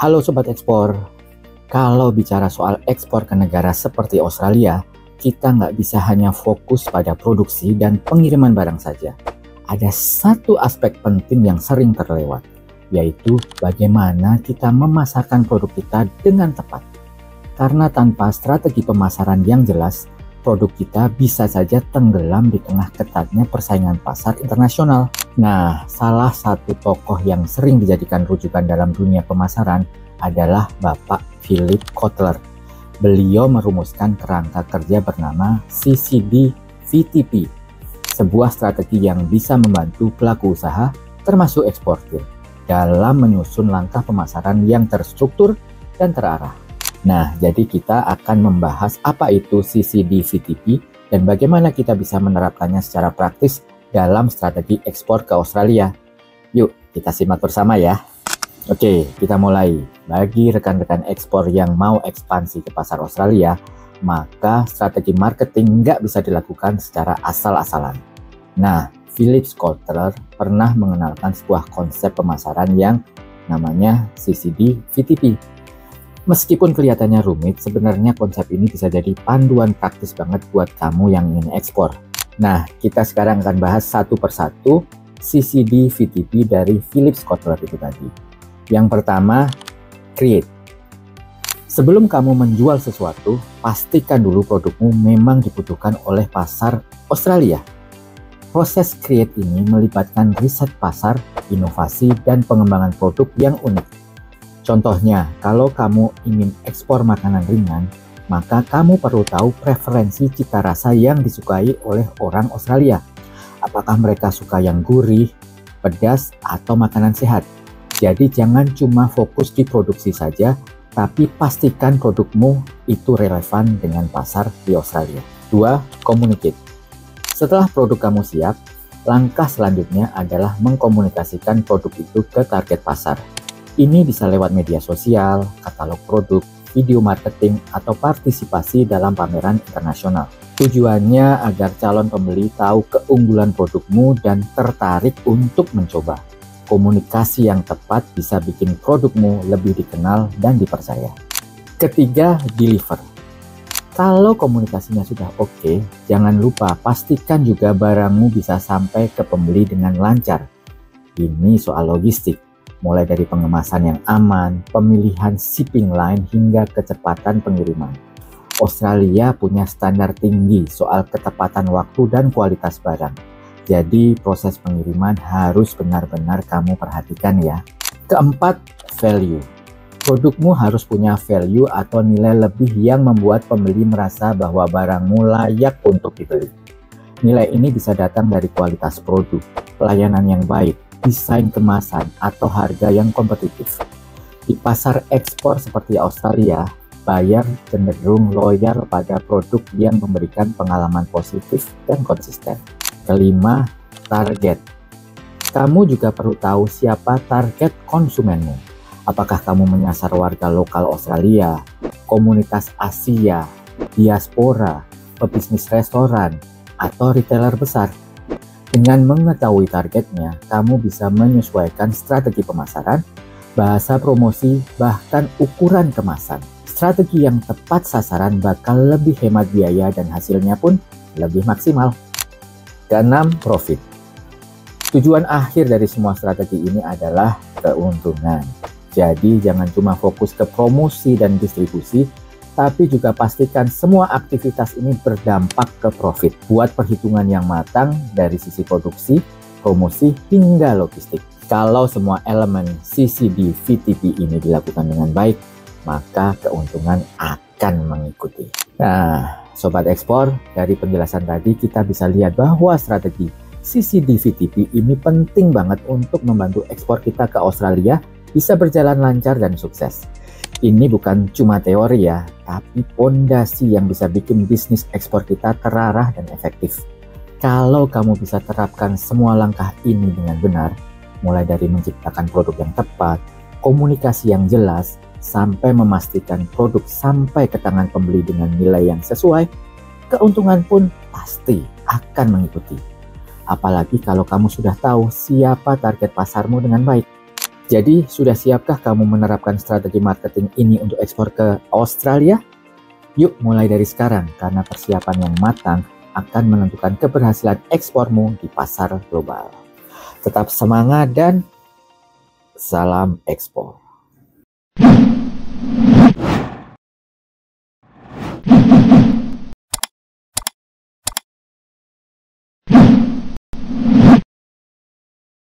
Halo Sobat Ekspor, kalau bicara soal ekspor ke negara seperti Australia, kita nggak bisa hanya fokus pada produksi dan pengiriman barang saja. Ada satu aspek penting yang sering terlewat, yaitu bagaimana kita memasarkan produk kita dengan tepat. Karena tanpa strategi pemasaran yang jelas, produk kita bisa saja tenggelam di tengah ketatnya persaingan pasar internasional. Nah, salah satu tokoh yang sering dijadikan rujukan dalam dunia pemasaran adalah Bapak Philip Kotler. Beliau merumuskan kerangka kerja bernama CCD VTP, sebuah strategi yang bisa membantu pelaku usaha, termasuk eksportir, dalam menyusun langkah pemasaran yang terstruktur dan terarah. Nah, jadi kita akan membahas apa itu CCD VTP dan bagaimana kita bisa menerapkannya secara praktis dalam strategi ekspor ke Australia. Yuk, kita simak bersama ya. Oke, kita mulai. Bagi rekan-rekan ekspor yang mau ekspansi ke pasar Australia, maka strategi marketing nggak bisa dilakukan secara asal-asalan. Nah, Philip Kotler pernah mengenalkan sebuah konsep pemasaran yang namanya CCD VTP. Meskipun kelihatannya rumit, sebenarnya konsep ini bisa jadi panduan praktis banget buat kamu yang ingin ekspor. Nah, kita sekarang akan bahas satu persatu CCD VTP dari Philip Kotler itu tadi. Yang pertama, create. Sebelum kamu menjual sesuatu, pastikan dulu produkmu memang dibutuhkan oleh pasar Australia. Proses create ini melibatkan riset pasar, inovasi, dan pengembangan produk yang unik. Contohnya, kalau kamu ingin ekspor makanan ringan, maka kamu perlu tahu preferensi cita rasa yang disukai oleh orang Australia. Apakah mereka suka yang gurih, pedas, atau makanan sehat? Jadi jangan cuma fokus di produksi saja, tapi pastikan produkmu itu relevan dengan pasar di Australia. 2. Communicate. Setelah produk kamu siap, langkah selanjutnya adalah mengkomunikasikan produk itu ke target pasar. Ini bisa lewat media sosial, katalog produk, video marketing, atau partisipasi dalam pameran internasional. Tujuannya agar calon pembeli tahu keunggulan produkmu dan tertarik untuk mencoba. Komunikasi yang tepat bisa bikin produkmu lebih dikenal dan dipercaya. Ketiga, deliver. Kalau komunikasinya sudah oke, jangan lupa pastikan juga barangmu bisa sampai ke pembeli dengan lancar. Ini soal logistik. Mulai dari pengemasan yang aman, pemilihan shipping line, hingga kecepatan pengiriman. Australia punya standar tinggi soal ketepatan waktu dan kualitas barang. Jadi proses pengiriman harus benar-benar kamu perhatikan ya. Keempat, value. Produkmu harus punya value atau nilai lebih yang membuat pembeli merasa bahwa barangmu layak untuk dibeli. Nilai ini bisa datang dari kualitas produk, pelayanan yang baik, desain kemasan, atau harga yang kompetitif. Di pasar ekspor seperti Australia, buyer cenderung loyal pada produk yang memberikan pengalaman positif dan konsisten. Kelima, target. Kamu juga perlu tahu siapa target konsumenmu. Apakah kamu menyasar warga lokal Australia, komunitas Asia, diaspora, pebisnis restoran, atau retailer besar? Dengan mengetahui targetnya, kamu bisa menyesuaikan strategi pemasaran, bahasa promosi, bahkan ukuran kemasan. Strategi yang tepat sasaran bakal lebih hemat biaya dan hasilnya pun lebih maksimal. Keenam, profit. Tujuan akhir dari semua strategi ini adalah keuntungan. Jadi jangan cuma fokus ke promosi dan distribusi, tapi juga pastikan semua aktivitas ini berdampak ke profit. Buat perhitungan yang matang dari sisi produksi, promosi, hingga logistik. Kalau semua elemen CCD VTP ini dilakukan dengan baik, maka keuntungan akan mengikuti. Nah, Sobat Ekspor, dari penjelasan tadi kita bisa lihat bahwa strategi CCD VTP ini penting banget untuk membantu ekspor kita ke Australia bisa berjalan lancar dan sukses. Ini bukan cuma teori ya, tapi pondasi yang bisa bikin bisnis ekspor kita terarah dan efektif. Kalau kamu bisa terapkan semua langkah ini dengan benar, mulai dari menciptakan produk yang tepat, komunikasi yang jelas, sampai memastikan produk sampai ke tangan pembeli dengan nilai yang sesuai, keuntungan pun pasti akan mengikuti. Apalagi kalau kamu sudah tahu siapa target pasarmu dengan baik. Jadi, sudah siapkah kamu menerapkan strategi marketing ini untuk ekspor ke Australia? Yuk mulai dari sekarang, karena persiapan yang matang akan menentukan keberhasilan ekspormu di pasar global. Tetap semangat dan salam ekspor.